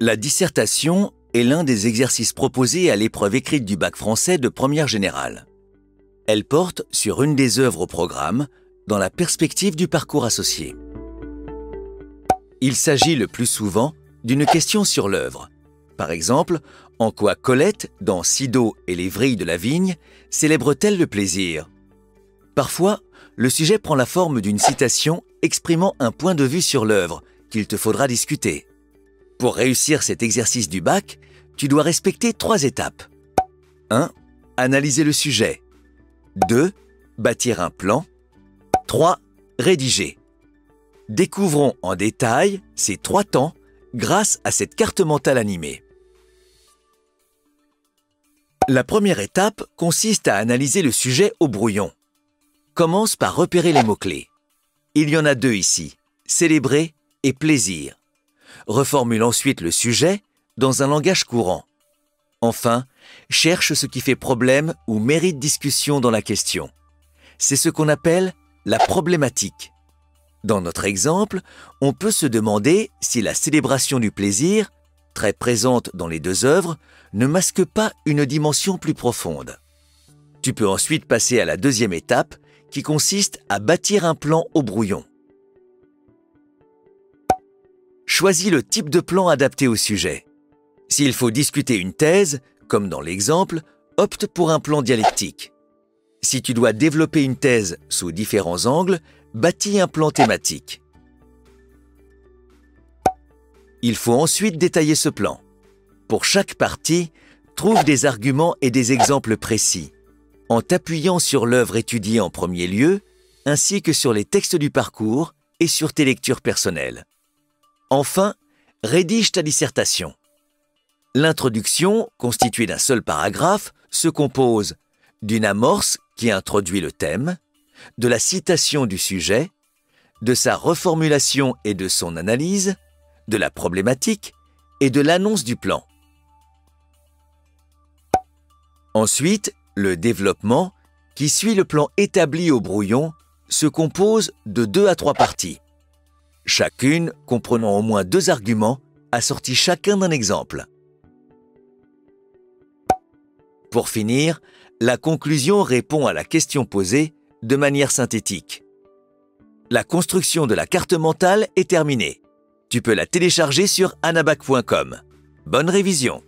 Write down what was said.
La dissertation est l'un des exercices proposés à l'épreuve écrite du bac français de première générale. Elle porte sur une des œuvres au programme dans la perspective du parcours associé. Il s'agit le plus souvent d'une question sur l'œuvre. Par exemple, en quoi Colette, dans Sido et les vrilles de la vigne, célèbre-t-elle le plaisir? Parfois, le sujet prend la forme d'une citation exprimant un point de vue sur l'œuvre qu'il te faudra discuter. Pour réussir cet exercice du bac, tu dois respecter 3 étapes. 1. Analyser le sujet. 2. Bâtir un plan. 3. Rédiger. Découvrons en détail ces 3 temps grâce à cette carte mentale animée. La première étape consiste à analyser le sujet au brouillon. Commence par repérer les mots-clés. Il y en a 2 ici, célébrer et plaisir. Reformule ensuite le sujet dans un langage courant. Enfin, cherche ce qui fait problème ou mérite discussion dans la question. C'est ce qu'on appelle la problématique. Dans notre exemple, on peut se demander si la célébration du plaisir, très présente dans les 2 œuvres, ne masque pas une dimension plus profonde. Tu peux ensuite passer à la 2e étape, qui consiste à bâtir un plan au brouillon. Choisis le type de plan adapté au sujet. S'il faut discuter une thèse, comme dans l'exemple, opte pour un plan dialectique. Si tu dois développer une thèse sous différents angles, bâtis un plan thématique. Il faut ensuite détailler ce plan. Pour chaque partie, trouve des arguments et des exemples précis, en t'appuyant sur l'œuvre étudiée en premier lieu, ainsi que sur les textes du parcours et sur tes lectures personnelles. Enfin, rédige ta dissertation. L'introduction, constituée d'un seul paragraphe, se compose d'une amorce qui introduit le thème, de la citation du sujet, de sa reformulation et de son analyse, de la problématique et de l'annonce du plan. Ensuite, le développement, qui suit le plan établi au brouillon, se compose de 2 à 3 parties. Chacune comprenant au moins 2 arguments, assortis chacun d'un exemple. Pour finir, la conclusion répond à la question posée de manière synthétique. La construction de la carte mentale est terminée. Tu peux la télécharger sur anabac.com. Bonne révision!